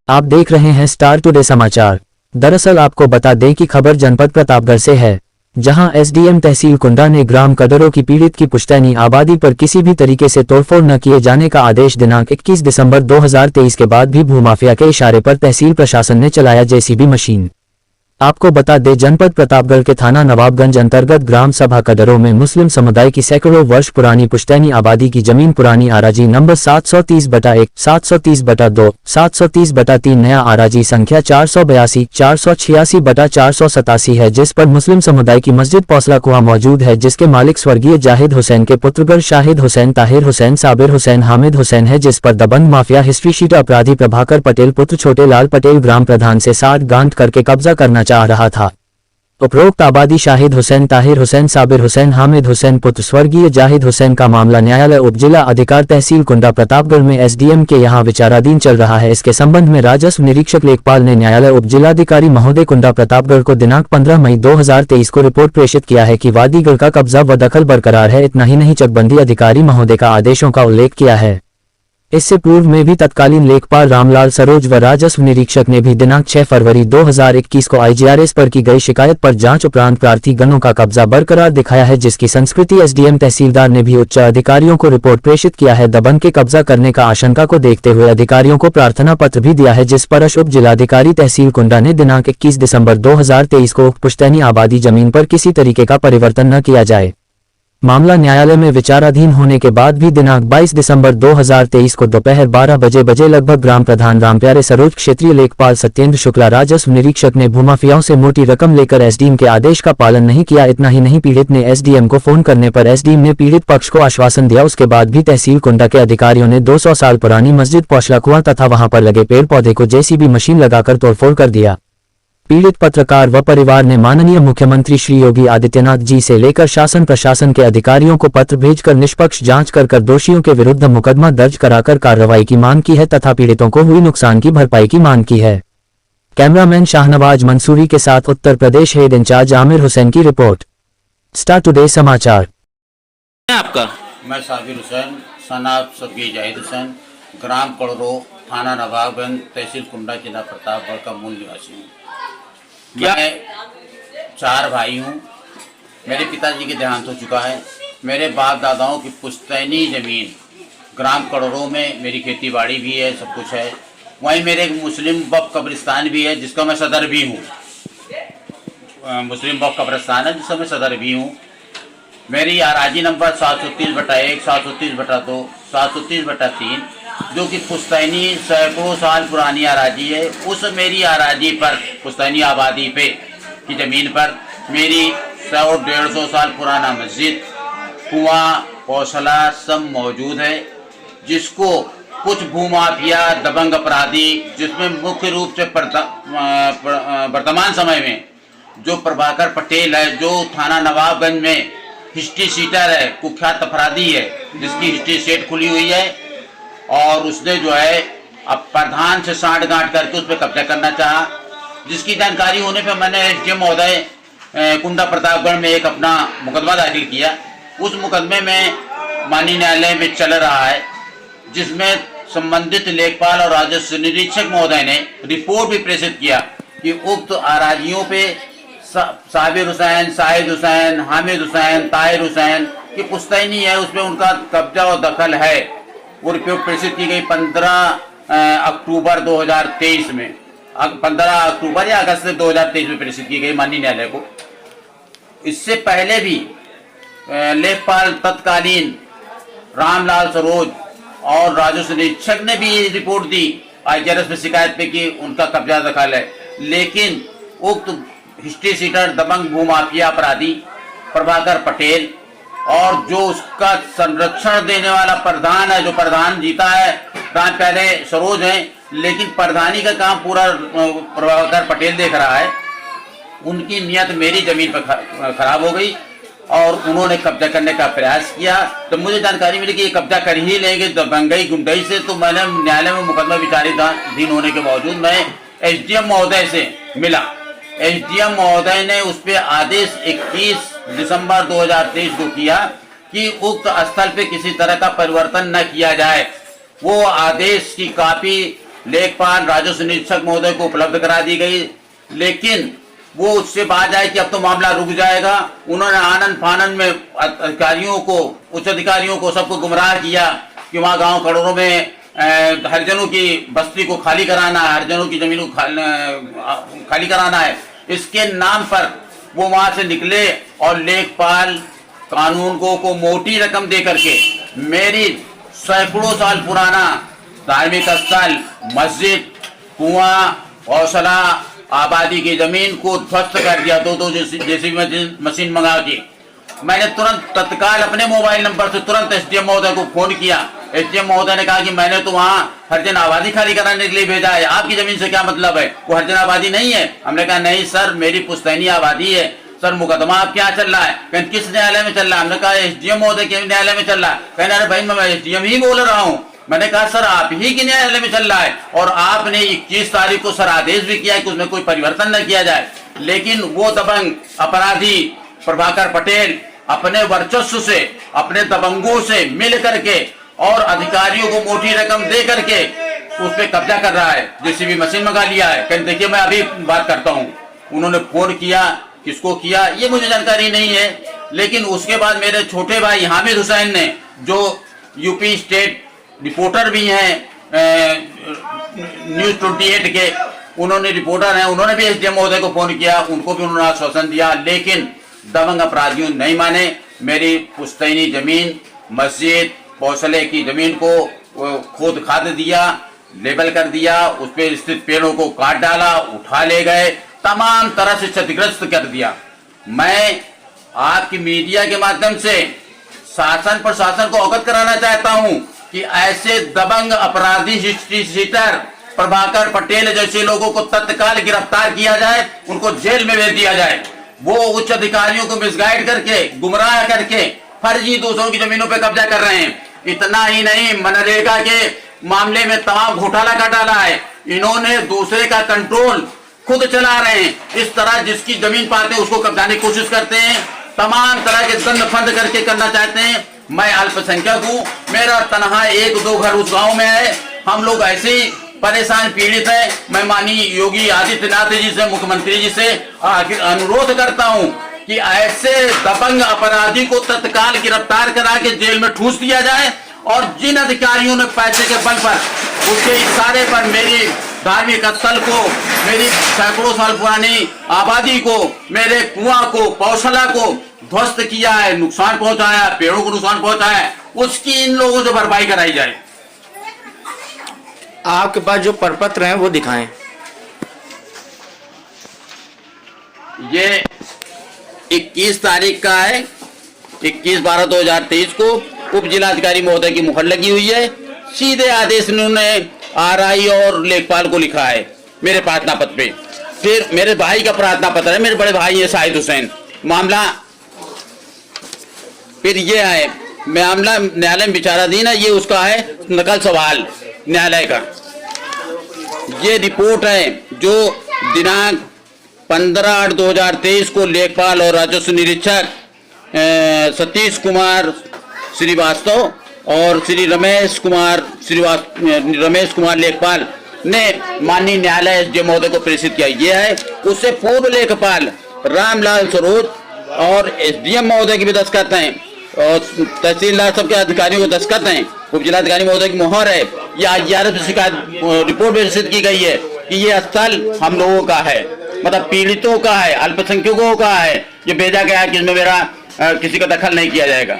आप देख रहे हैं स्टार टुडे समाचार। दरअसल आपको बता दें कि खबर जनपद प्रतापगढ़ से है, जहां एसडीएम तहसील कुंडा ने ग्राम कदरों की पीड़ित की पुश्तैनी आबादी पर किसी भी तरीके से तोड़फोड़ न किए जाने का आदेश दिनांक 21 दिसंबर 2023 के बाद भी भूमाफिया के इशारे पर तहसील प्रशासन ने चलाया जेसीबी मशीन। आपको बता दें जनपद प्रतापगढ़ के थाना नवाबगंज अंतर्गत ग्राम सभा कदरों में मुस्लिम समुदाय की सैकड़ों वर्ष पुरानी पुश्तैनी आबादी की जमीन पुरानी आराजी नंबर 730/1, 730/2, 730/3 नया आराजी संख्या 482, 486/487 है, जिस पर मुस्लिम समुदाय की मस्जिद पौसला कुआं मौजूद है, जिसके मालिक स्वर्गीय जाहिद हुसैन के पुत्रगढ़ शाहिद हुसैन, ताहिर हुसैन, साबिर हुसैन, हामिद हुसैन है, जिस पर दबंग माफिया हिस्ट्री शीट अपराधी प्रभाकर पटेल पुत्र छोटे लाल पटेल ग्राम प्रधान से 60 गांठ करके कब्जा करना चाह रहा था। उपरोक्त आबादी शाहिद हुसैन, ताहिर हुसैन, साबिर हुसैन, हामिद हुसैन पुत्र स्वर्गीय जाहिद हुसैन का मामला न्यायालय उपजिला अधिकार तहसील कुंडा प्रतापगढ़ में एसडीएम के यहां विचाराधीन चल रहा है। इसके संबंध में राजस्व निरीक्षक लेखपाल ने न्यायालय उपजिलाधिकारी महोदय कुंडा प्रतापगढ़ को दिनांक 15 मई 2023 को रिपोर्ट प्रेषित किया है कि वादीगढ़ का कब्जा व दखल बरकरार है। इतना ही नहीं, चकबंदी अधिकारी महोदय का आदेशों का उल्लेख किया है। इससे पूर्व में भी तत्कालीन लेखपाल रामलाल सरोज व राजस्व निरीक्षक ने भी दिनांक 6 फरवरी 2021 को आईजीआरएस पर की गई शिकायत पर जांच उपरांत प्रार्थी गणों का कब्जा बरकरार दिखाया है, जिसकी संस्कृति एसडीएम तहसीलदार ने भी उच्च अधिकारियों को रिपोर्ट प्रेषित किया है। दबंग के कब्जा करने का आशंका को देखते हुए अधिकारियों को प्रार्थना पत्र भी दिया है, जिस पर उप जिलाधिकारी तहसील कुंडा ने दिनांक 21 दिसंबर 2023 को पुश्तैनी आबादी जमीन पर किसी तरीके का परिवर्तन न किया जाए। मामला न्यायालय में विचाराधीन होने के बाद भी दिनांक 22 दिसंबर 2023 को दोपहर 12 बजे लगभग ग्राम प्रधान रामप्यारे सरोज, क्षेत्रीय लेखपाल सत्येंद्र शुक्ला, राजस्व निरीक्षक ने भूमाफियाओं से मोटी रकम लेकर एसडीएम के आदेश का पालन नहीं किया। इतना ही नहीं, पीड़ित ने एसडीएम को फोन करने पर एसडीएम ने पीड़ित पक्ष को आश्वासन दिया। उसके बाद भी तहसील कुंडा के अधिकारियों ने 200 साल पुरानी मस्जिद पौसला कुआं तथा वहां पर लगे पेड़ पौधे को जेसीबी मशीन लगाकर तोड़फोड़ कर दिया। पीड़ित पत्रकार व परिवार ने माननीय मुख्यमंत्री श्री योगी आदित्यनाथ जी से लेकर शासन प्रशासन के अधिकारियों को पत्र भेजकर निष्पक्ष जांच कर दोषियों के विरुद्ध मुकदमा दर्ज कराकर कार्रवाई की मांग की है तथा पीड़ितों को हुई नुकसान की भरपाई की मांग की है। कैमरामैन शाहनवाज मंसूरी के साथ उत्तर प्रदेश हेड इंचार्ज आमिर हुसैन की रिपोर्ट, स्टार टुडे समाचार। आपका? मैं साबिर हुसैन, सनाब स्वर्गीय जाहिद हुसैन, ग्राम कड़रो, थाना नवाबगंज, तहसील कुंडा, जिला प्रतापगढ़ का मूल निवासी हूँ। मैं 4 भाई हूँ। मेरे पिताजी के देहांत हो चुका है। मेरे बाप दादाओं की पुश्तैनी ज़मीन ग्राम कड़रों में मेरी खेती बाड़ी भी है, सब कुछ है। वहीं मेरे एक मुस्लिम वक्फ कब्रिस्तान भी है, जिसका मैं सदर भी हूँ। मुस्लिम वक्फ कब्रिस्तान है, जिसका मैं सदर भी हूँ। मेरी आराजी नंबर 730/1, 730/2, 730/3, जो कि पुश्तैनी सैकड़ों साल पुरानी आराजी है। उस मेरी आराजी पर, पुश्तैनी आबादी पे की ज़मीन पर मेरी 100-150 साल पुराना मस्जिद, कुआं, पौसला सब मौजूद है, जिसको कुछ भूमाफिया दबंग अपराधी, जिसमें मुख्य रूप से वर्तमान समय में जो प्रभाकर पटेल है, जो थाना नवाबगंज में हिस्ट्री शीटर है, कुख्यात अपराधी है, जिसकी हिस्ट्री शीट खुली हुई है, और उसने जो है अब प्रधान से 60 गांठ करके उस पर कब्जा करना चाहा। जिसकी जानकारी होने पर मैंने एसडीएम महोदय कुंडा प्रतापगढ़ में एक अपना मुकदमा दाखिल किया। उस मुकदमे में माननीय न्यायालय में चल रहा है, जिसमें संबंधित लेखपाल और राजस्व निरीक्षक महोदय ने रिपोर्ट भी प्रेषित किया कि उक्त आराजियों पे साबिर हुसैन, शाहिद हुसैन, हामिद हुसैन, ताहिर हुसैन की पुश्तैनी है, उसमें उनका कब्जा और दखल है। वो रिपोर्ट प्रेषित की गई 15 अक्टूबर 2023 में, 15 अक्टूबर या अगस्त 2023 में प्रेषित की गई माननीय न्यायालय को। इससे पहले भी लेखपाल तत्कालीन रामलाल सरोज और राजस्व निरीक्षक ने भी रिपोर्ट दी आईजीआरएस में शिकायत पे कि उनका कब्जा दखल है, लेकिन उक्त हिस्ट्री शीटर दबंग भूमाफिया अपराधी प्रभाकर पटेल और जो उसका संरक्षण देने वाला प्रधान है, जो प्रधान जीता है, रामप्यारे सरोज है, लेकिन प्रधानी का काम पूरा प्रभाकर पटेल देख रहा है। उनकी नियत मेरी जमीन पर खराब हो गई और उन्होंने कब्जा करने का प्रयास किया। तो मुझे जानकारी मिली कि ये कब्जा कर ही लेंगे दबंगई गुंडई से, तो मैंने न्यायालय में मुकदमा विचाराधीन होने के बावजूद मैं एसडीएम महोदय से मिला। एसडीएम महोदय ने उस पर आदेश 21 दिसंबर 2023 को किया कि उक्त स्थल पे किसी तरह का परिवर्तन न किया जाए। वो आदेश की कॉपी लेखपाल राजस्व निरीक्षक महोदय को उपलब्ध करा दी गई, लेकिन वो उससे बात आए कि अब तो मामला रुक जाएगा। उन्होंने आनंद फानन में अधिकारियों को, उच्च अधिकारियों को, सबको गुमराह किया कि वहाँ गांव करोड़ों में हरिजनों की बस्ती को खाली कराना है, हरिजनों की जमीन को खाली कराना है। इसके नाम पर वो वहां से निकले और लेखपाल कानून को मोटी रकम दे करके मेरी सैकड़ों साल पुराना धार्मिक स्थल, मस्जिद, कुआं, गौशाला, आबादी की जमीन को ध्वस्त कर दिया। दो जैसी मशीन मंगा के मैंने तुरंत तत्काल अपने मोबाइल नंबर से तुरंत एसडीएम महोदय को फोन किया। एसडीएम महोदय ने कहा कि मैंने तो वहाँ हरिजन आबादी खाली कराने के लिए भेजा है, आपकी जमीन से क्या मतलब है, वो हरिजन आबादी नहीं है। हमने कहा नहीं सर, मेरी पुश्तैनी आबादी है। सर मुकदमा आपके यहाँ चल रहा है। कहते किस न्यायालय में चल रहा है? हमने कहा एसडीएम महोदय के न्यायालय में चल रहा है। कहना अरे भाई मैं एसडीएम ही बोल रहा हूँ। मैंने कहा सर आप ही के न्यायालय में चल रहा है और आपने 21 तारीख को सर आदेश भी किया है कि उसमें कोई परिवर्तन न किया जाए, लेकिन वो दबंग अपराधी प्रभाकर पटेल अपने वर्चस्व से, अपने दबंगों से मिल करके और अधिकारियों को मोटी रकम दे करके उस पर कब्जा कर रहा है। जेसीबी मशीन मंगा लिया है। कहते देखिए मैं अभी बात करता हूँ। उन्होंने फोन किया, किसको किया ये मुझे जानकारी नहीं है, लेकिन उसके बाद मेरे छोटे भाई हामिद हुसैन ने, जो यूपी स्टेट रिपोर्टर भी हैं न्यूज 28 के, उन्होंने रिपोर्टर हैं, उन्होंने भी एसडीएम महोदय को फोन किया, उनको भी उन्होंने आश्वासन दिया, लेकिन दबंग अपराधियों नहीं माने। मेरी पुश्तैनी जमीन, मस्जिद, गौशाले की जमीन को खोद खाद दिया, लेबल कर दिया, उस पर स्थित पेड़ों को काट डाला, उठा ले गए, तमाम तरह से क्षतिग्रस्त कर दिया। मैं आपकी मीडिया के माध्यम से शासन प्रशासन को अवगत कराना चाहता हूं कि ऐसे दबंग अपराधी हिस्ट्री शीटर प्रभाकर पटेल जैसे लोगों को तत्काल गिरफ्तार किया जाए, उनको जेल में भेज दिया जाए। वो उच्च अधिकारियों को मिसगाइड करके, गुमराह करके फर्जी दूसरों की जमीनों पर कब्जा कर रहे हैं। इतना ही नहीं, मनरेगा के मामले में तमाम घोटाला कर डाला है। इन्होंने दूसरे का कंट्रोल खुद चला रहे हैं। इस तरह जिसकी जमीन पाते हैं उसको कब्जाने की कोशिश करते हैं, तमाम तरह के दंड फंद करके करना चाहते हैं। मैं अल्पसंख्यक हूँ, मेरा तनहा 1-2 घर उस गांव में है। हम लोग ऐसे ही परेशान पीड़ित हैं। मैं माननीय योगी आदित्यनाथ जी से, मुख्यमंत्री जी से अनुरोध करता हूँ कि ऐसे दबंग अपराधी को तत्काल गिरफ्तार करा के जेल में ठूस दिया जाए और जिन अधिकारियों ने पैसे के बल पर, उसके इशारे पर मेरी धार्मिक स्थल को, मेरी सैकड़ों साल पुरानी आबादी को, मेरे कुआं को, गौशाला को ध्वस्त किया है, नुकसान पहुंचाया, पेड़ों को नुकसान पहुंचाया है, उसकी इन लोगों से भरपाई कराई जाए। आपके पास जो प्रपत्र हैं वो दिखाएं। ये 21 तारीख का है, 21/12/2023 को उप जिलाधिकारी महोदय की मुहर लगी हुई है। सीधे आदेश उन्होंने आरआई और लेखपाल को लिखा है मेरे प्रार्थना पत्र पे। फिर मेरे भाई का प्रार्थना पत्र है, मेरे बड़े भाई है शाहिद हुसैन। मामला फिर ये है, मामला न्यायालय में विचाराधीन है। ये उसका है नकल सवाल न्यायालय का। ये रिपोर्ट है जो दिनांक 15/8/2023 को लेखपाल और राजस्व निरीक्षक सतीश कुमार श्रीवास्तव और श्री रमेश कुमार लेखपाल ने माननीय न्यायालय एसडीएम महोदय को प्रेषित किया। यह है, उससे पूर्व लेखपाल रामलाल सरोज और एसडीएम महोदय की भी दस्तखत हैं और तहसीलदार सबके अधिकारियों को दस्तखत हैं, उप जिलाधिकारी महोदय की मोहर है। यह IRF से शिकायत रिपोर्ट प्रेषित की गई है कि ये स्थल हम लोगों का है, मतलब पीड़ितों का है, अल्पसंख्यकों का है। ये भेजा गया है कि इसमें मेरा किसी का दखल नहीं किया जाएगा।